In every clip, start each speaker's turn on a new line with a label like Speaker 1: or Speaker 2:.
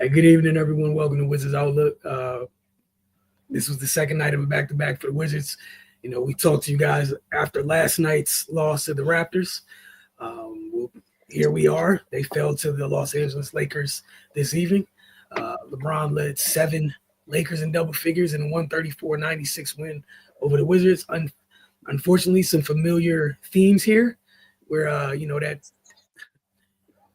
Speaker 1: Good evening, everyone. Welcome to Wizards Outlook. This was the second night of a back-to-back for the Wizards. We talked to you guys after last night's loss to the Raptors. Here we are. They fell to the Los Angeles Lakers this evening. LeBron led 7 Lakers in double figures in a 134-96 win over the Wizards. Unfortunately, some familiar themes here where,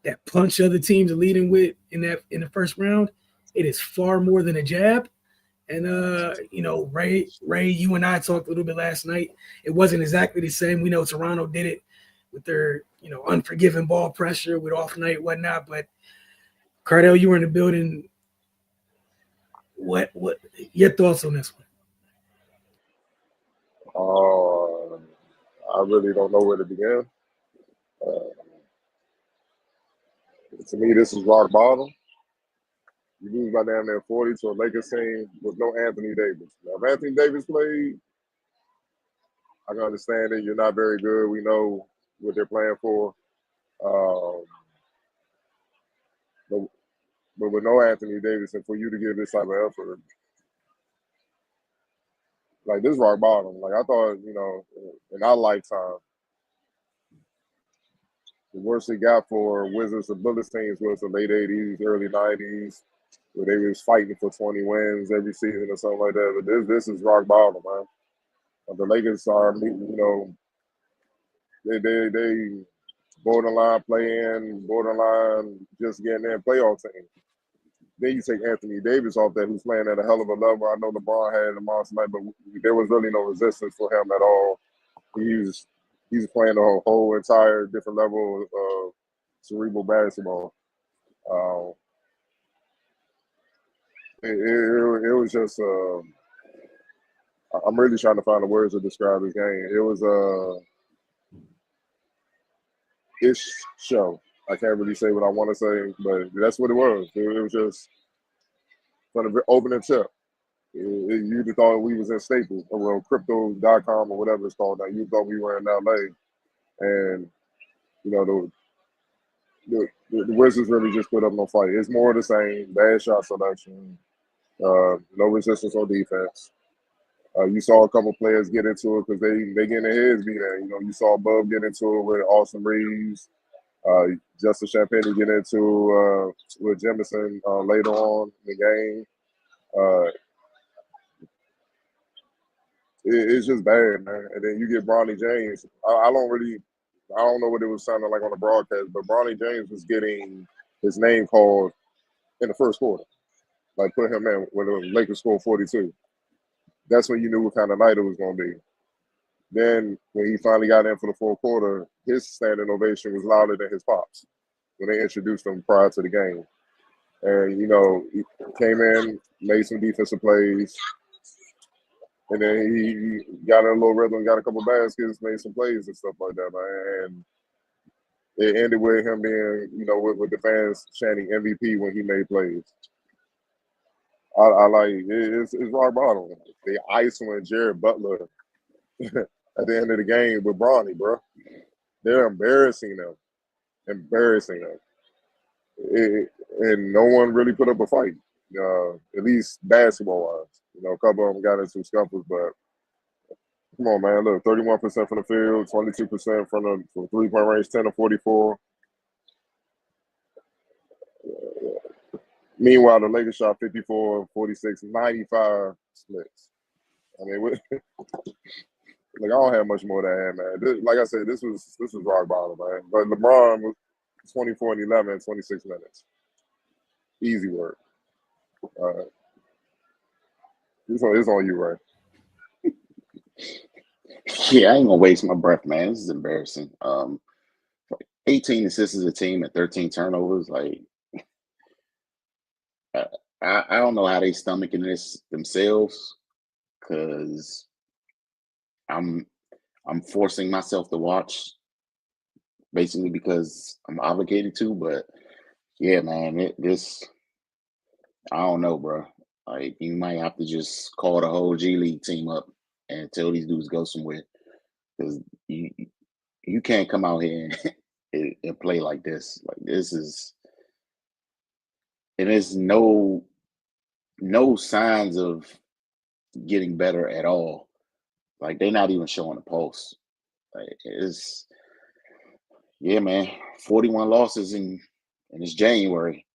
Speaker 1: that punch other teams are leading with in the first round, it is far more than a jab. And Ray, you and I talked a little bit last night. It wasn't exactly the same. We know Toronto did it with their unforgiving ball pressure with off night and whatnot. But Cardell, you were in the building. What your thoughts on this
Speaker 2: one? I really don't know where to begin. To me, this is rock bottom. You lose by damn near 40 to a Lakers team with no Anthony Davis. Now, if Anthony Davis played, I can understand it. You're not very good. We know what they're playing for. But with no Anthony Davis, and for you to give this type of effort, like this rock bottom. Like I thought, in our lifetime, the worst it got for Wizards and Bullets teams was the late 80s, early 90s, where they was fighting for 20 wins every season or something like that. But this is rock bottom, man. The Lakers are, they borderline playing, borderline just getting in playoff team. Then you take Anthony Davis off that, who's playing at a hell of a level. I know LeBron had a monster night, but there was really no resistance for him at all. He's playing a whole entire different level of cerebral basketball. It was just. I'm really trying to find the words to describe this game. It was ish show. I can't really say what I want to say, but that's what it was. It was just from the opening tip. You thought we was in Staples or crypto.com or whatever it's called now. You thought we were in LA. And, the Wizards really just put up no fight. It's more of the same. Bad shot selection. No resistance on defense. You saw a couple players get into it because they getting their heads beat in. You saw Bub get into it with Austin Reeves. Justin Champagne get into with Jemison later on in the game. It's just bad, man. And then you get Bronny James. I don't know what it was sounding like on the broadcast, but Bronny James was getting his name called in the first quarter. Like put him in when the Lakers scored 42. That's when you knew what kind of night it was going to be. Then when he finally got in for the fourth quarter, his standing ovation was louder than his pops when they introduced him prior to the game. And, he came in, made some defensive plays, and then he got in a little rhythm, got a couple baskets, made some plays and stuff like that, man. And it ended with him being, with the fans chanting MVP when he made plays. I like it's rock bottom. They isoing Jared Butler at the end of the game with Bronny, bro. They're embarrassing them. And no one really put up a fight, at least basketball-wise. A couple of them got into scuffles, but come on, man. Look, 31% from the field, 22% from three-point range, 10 of 44. Meanwhile, the Lakers shot 54, 46, 95 splits. I mean, like I don't have much more to add, man. Like I said, this was rock bottom, man. But LeBron was 24 and 11 in 26 minutes. Easy work. All right. It's on you, Ray.
Speaker 3: Yeah, I ain't gonna waste my breath, man. This is embarrassing. 18 assists as a team and 13 turnovers. Like, I don't know how they stomaching this themselves, because I'm forcing myself to watch, basically because I'm obligated to. But yeah, man, I don't know, bro. Like, you might have to just call the whole G League team up and tell these dudes go somewhere, because you can't come out here and play like this. Like, this is and there's no signs of getting better at all. Like they're not even showing a pulse. Like, yeah, man. 41 losses and it's January.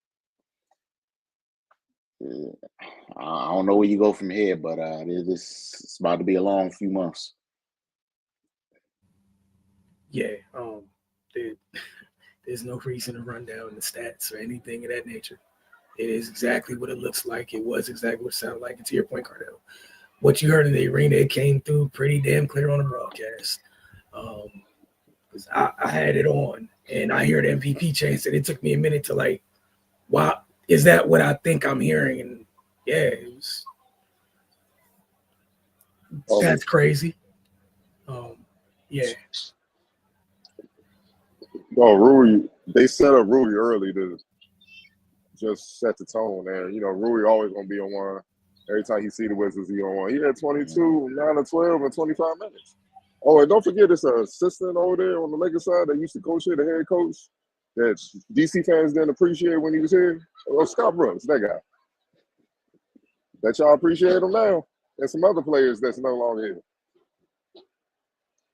Speaker 3: I don't know where you go from here, but it's about to be a long few months.
Speaker 1: Yeah, there's no reason to run down the stats or anything of that nature. It is exactly what it looks like. It was exactly what it sounded like. And to your point, Cardell, what you heard in the arena, it came through pretty damn clear on the broadcast. Because I had it on, and I hear the MVP chants, and it took me a minute to like, wow, is that what I think I'm hearing? And yeah, that's crazy. Yeah.
Speaker 2: Oh, Rui, they set up Rui early to just set the tone. And, you know, Rui always going to be on one. Every time he see the Wizards, he on one. He had 22, 9 or 12 in 25 minutes. Oh, and don't forget it's an assistant over there on the Lakers side that used to coach here, the head coach, that DC fans didn't appreciate when he was here. Oh, Scott Brooks, that guy. That y'all appreciate him now. And some other players that's no longer here.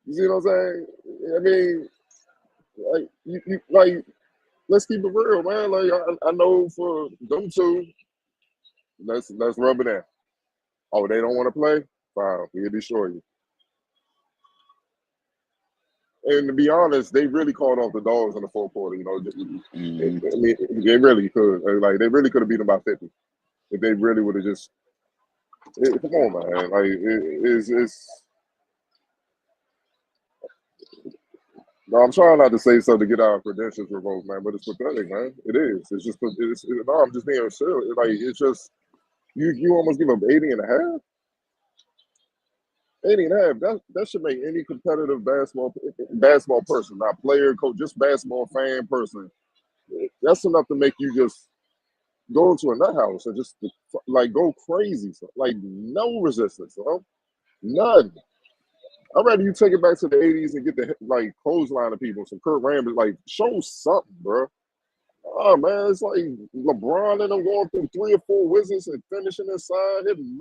Speaker 2: You see what I'm saying? I mean, like, let's keep it real, man. Like, I know for them two, let's rub it in. Oh, they don't want to play? Fine, we'll destroy you. And to be honest, they really called off the dogs in the fourth quarter. You know, I mean, they really could. Like, they really could have beat them by 50 if they really would have just. Come on, man. Like, it's. No, I'm trying not to say something to get our credentials revoked, man, but it's pathetic, man. It is. It's just. No, I'm just being real. Like, it's just. You almost give up 80 and a half. 80 and a half, that should make any competitive basketball person, not player, coach, just basketball fan person. That's enough to make you just go into a nut house and just like go crazy. Like no resistance, none. I'd rather you take it back to the 80s and get the like clothesline of people, some Kurt Rambis, like show something, bro. Oh man, it's like LeBron and them going through 3 or 4 Wizards and finishing inside. Come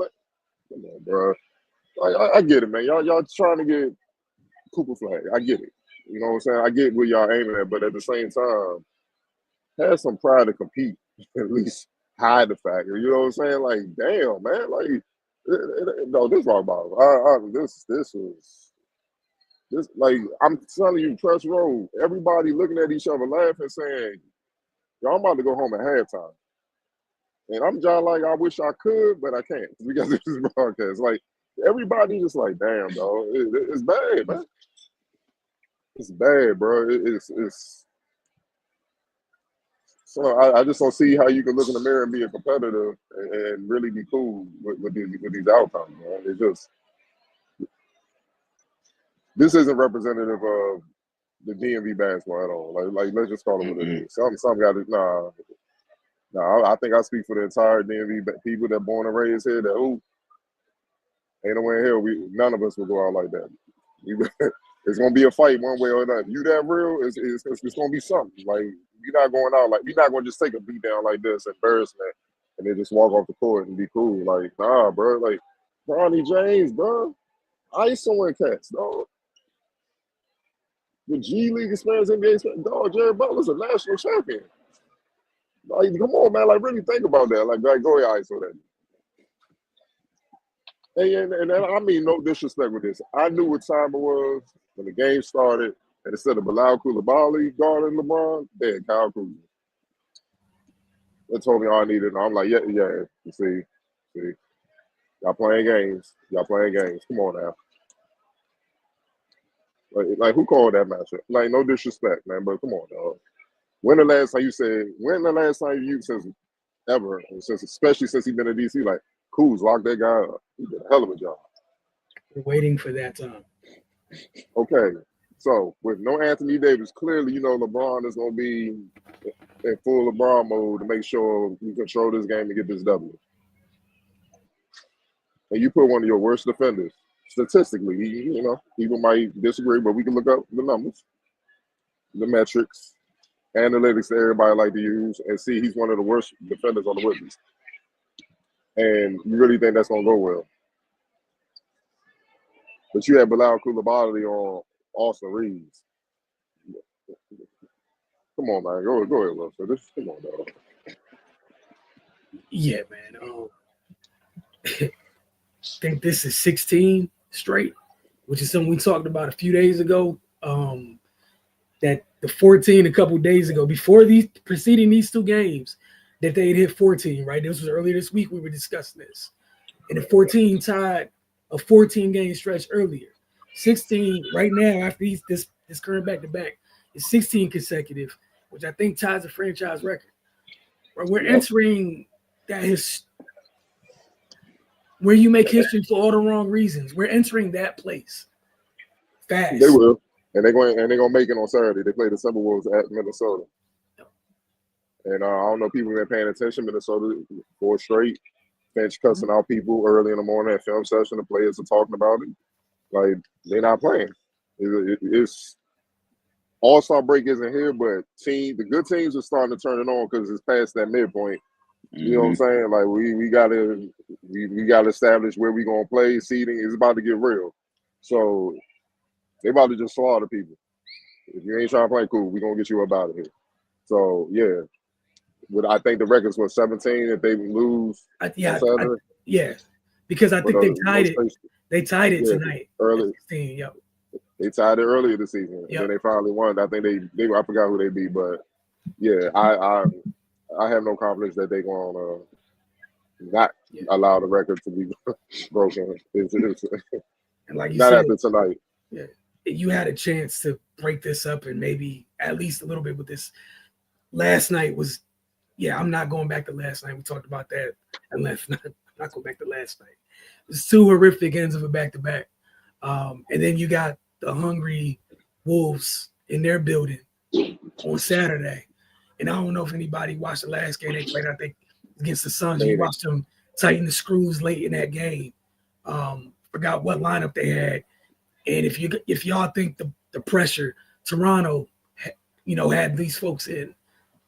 Speaker 2: on, bro. I get it, man. Y'all trying to get Cooper flag. I get it. You know what I'm saying? I get where y'all aiming at, but at the same time, have some pride to compete. At least hide the fact. You know what I'm saying? Like, damn, man. Like, no, this rock bottom. This like I'm telling you, press row. Everybody looking at each other, laughing, saying, "Y'all, I'm about to go home at halftime." And I'm just like, I wish I could, but I can't because of this broadcast. Like, everybody just like, damn, dog, it's bad, man. It's bad, bro. It's so I just don't see how you can look in the mirror and be a competitor and really be cool with these outcomes, man. It's just this isn't representative of the DMV basketball at all. Like let's just call it what it is. Some got it. Nah. I think I speak for the entire DMV people that born and raised here. That ain't no way in hell none of us will go out like that. It's gonna be a fight one way or another. You that real? It's gonna be something. Like you're not going out like you're not gonna just take a beat down like this, embarrassment, and then just walk off the court and be cool. Like nah, bro. Like Bronny James, bro. ISOing cats, dog. The G League experience, NBA experience, dog. Jared Butler's a national champion. Like, come on, man. Like, really think about that. Like, go ahead, ISO that. And I mean no disrespect with this. I knew what time it was when the game started, and instead of Bilal Coulibaly guarding LeBron, they had Kyle Kuzma. They told me all I needed, and I'm like, yeah. You see, y'all playing games. Come on now. Like who called that matchup? Like, no disrespect, man, but come on, dog. When the last time you since ever, especially since he's been in DC, like, Kuz locked that guy up. He did a hell of a job.
Speaker 1: We're waiting for that time.
Speaker 2: Okay, so with no Anthony Davis, clearly, you know, LeBron is going to be in full LeBron mode to make sure we control this game and get this W. And you put one of your worst defenders, statistically, people might disagree, but we can look up the numbers, the metrics, analytics that everybody like to use, and see he's one of the worst defenders on the Wizards. And you really think that's gonna go well? But you had Bilal Coulibaly on Austin Reeves. Come on, man. Go ahead, Wilson. Come on, dog.
Speaker 1: Yeah, man. I think this is 16 straight, which is something we talked about a few days ago. That the 14 a couple days ago, before these preceding these two games, that they had hit 14, right? This was earlier this week we were discussing this. And the 14 tied a 14-game stretch earlier. 16 right now after this current back-to-back is 16 consecutive, which I think ties the franchise record. Right? We're entering that where you make history for all the wrong reasons. We're entering that place fast.
Speaker 2: They will. And they're gonna make it on Saturday. They play the Timberwolves at Minnesota. And I don't know if people have been paying attention. Minnesota 4 straight bench cussing out people early in the morning at film session. The players are talking about it. Like, they're not playing. It's All-Star break isn't here, but the good teams are starting to turn it on because it's past that midpoint. You know what I'm saying? Like, we gotta establish where we gonna play. Seeding is about to get real. So they about to just slaughter people. If you ain't trying to play, cool, we gonna get you up out of here. So yeah. But I think the record's was 17 if they lose.
Speaker 1: Yeah, because I think they tied it. They tied it tonight.
Speaker 2: Early.
Speaker 1: 16, yep.
Speaker 2: They tied it earlier this season. Yep. And then they finally won. I think they I forgot who they beat, but yeah, I have no confidence that they're gonna not allow the record to be broken.
Speaker 1: And like you
Speaker 2: not
Speaker 1: said,
Speaker 2: after tonight.
Speaker 1: Yeah, you had a chance to break this up and maybe at least a little bit with this. Last night was, I'm not going back to last night. We talked about that and left. I'm not going back to last night. It's 2 horrific ends of a back-to-back. And then you got the hungry Wolves in their building on Saturday. And I don't know if anybody watched the last game they played, I think, against the Suns. You watched them tighten the screws late in that game. Forgot what lineup they had. And if y'all think the pressure Toronto, had these folks in,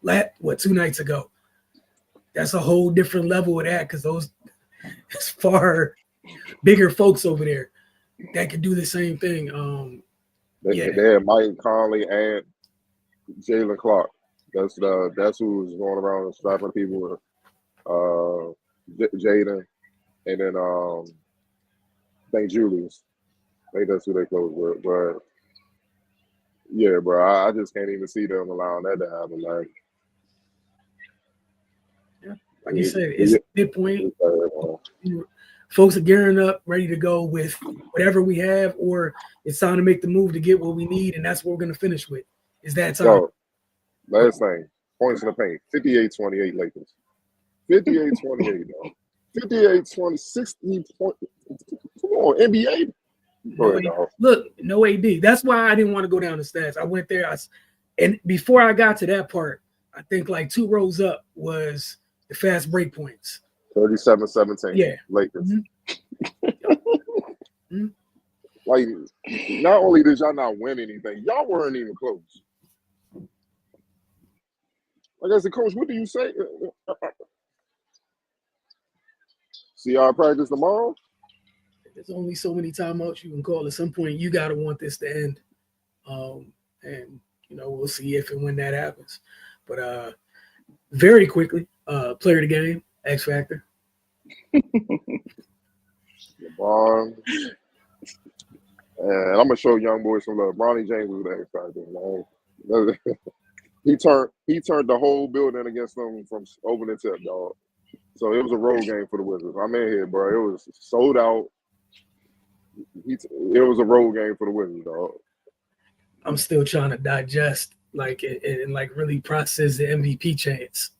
Speaker 1: 2 nights ago, that's a whole different level of that because those it's far bigger folks over there that could do the same thing.
Speaker 2: They had Mike Conley and Jalen Clark. That's who's going around strapping people with Jaden, and then St. Julius. I think that's who they close with. But yeah, bro, I just can't even see them allowing that to happen.
Speaker 1: Like you said, it's midpoint. Folks are gearing up, ready to go with whatever we have, or it's time to make the move to get what we need, and that's what we're going to finish with. Is that time?
Speaker 2: So, last thing, points in the paint, 58-28 Lakers. 58-28, though. 58-20, 60 points. Come on, NBA.
Speaker 1: No AD. That's why I didn't want to go down the stats. I went there, and before I got to that part, I think like 2 rows up was the fast break points.
Speaker 2: 37-17.
Speaker 1: Yeah.
Speaker 2: Lakers. Like, not only did y'all not win anything, y'all weren't even close. Like, as a coach, what do you say? See y'all practice tomorrow?
Speaker 1: There's only so many timeouts you can call. At some point, you got to want this to end. And, we'll see if and when that happens. But very quickly, player of the game, X Factor.
Speaker 2: LeBron. And I'm gonna show young boys some love. Bronny James was the X Factor, man. He turned the whole building against them from opening tip, dog. So it was a road game for the Wizards. I'm in here, bro. It was sold out. It was a road game for the Wizards, dog.
Speaker 1: I'm still trying to digest, and really process the MVP chance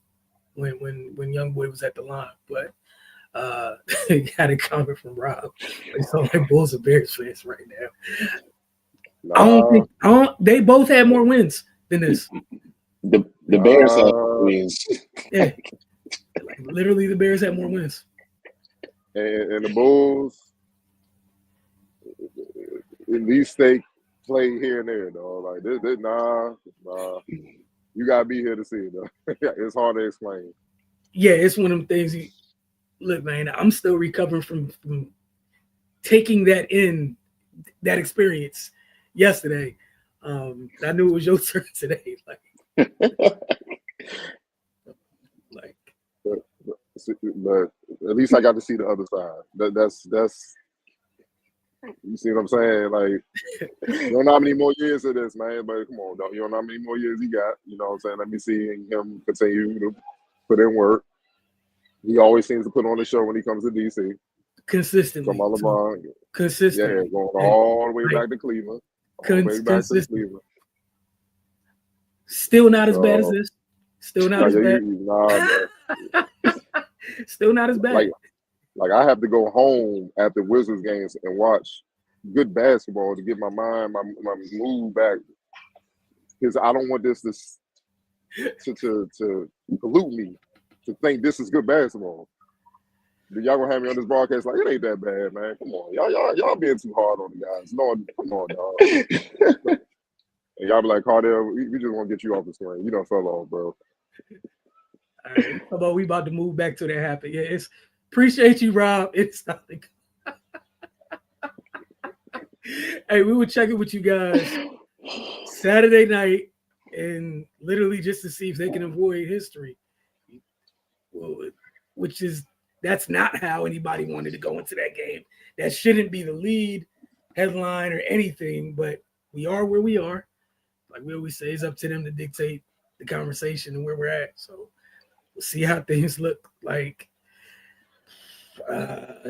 Speaker 1: when young boy was at the line, but. Had a comment from Rob. They sound like Bulls and Bears fans right now. They both had more wins than this.
Speaker 3: The Bears had wins.
Speaker 1: Yeah, literally the Bears had more wins.
Speaker 2: And the Bulls, at least they play here and there, though. Like this, nah. You gotta be here to see it though. It's hard to explain.
Speaker 1: Yeah, it's one of them things. Look, man, I'm still recovering from taking that experience yesterday. I knew it was your turn today.
Speaker 2: But at least I got to see the other side. That's you see what I'm saying? Like, you don't know how many more years of this, man. But come on, dog. You don't know how many more years he got. You know what I'm saying? Let me see him continue to put in work. He always seems to put on the show when he comes to DC.
Speaker 1: Consistently.
Speaker 2: From LeBron.
Speaker 1: Consistently.
Speaker 2: Yeah, going all the way back to Cleveland. All the way back to Cleveland.
Speaker 1: Still not as bad as this. Still not as bad. Still not as bad.
Speaker 2: Like I have to go home after Wizards games and watch good basketball to get my mind, my mood back. Because I don't want this to pollute me to think this is good basketball. But y'all gonna have me on this broadcast like it ain't that bad, man. Come on, y'all being too hard on the guys. No, come on, dog. And y'all be like, Cardell, we just want to get you off the screen. You done fell off, bro.
Speaker 1: All right, how about we about to move back to that happen? Yeah, it's appreciate you, Rob. It's nothing. Hey, we were checking with you guys Saturday night, and literally just to see if they can avoid history, which is that's not how anybody wanted to go into that game. That shouldn't be the lead headline or anything, but we are where we are. Like we always say, it's up to them to dictate the conversation and where we're at. So we'll see how things look like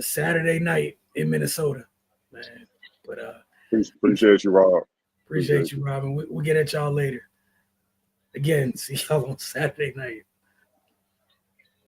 Speaker 1: Saturday night in Minnesota, man. But
Speaker 2: appreciate you, Rob.
Speaker 1: Appreciate you, Robin. We'll get at y'all later. Again, see y'all on Saturday night.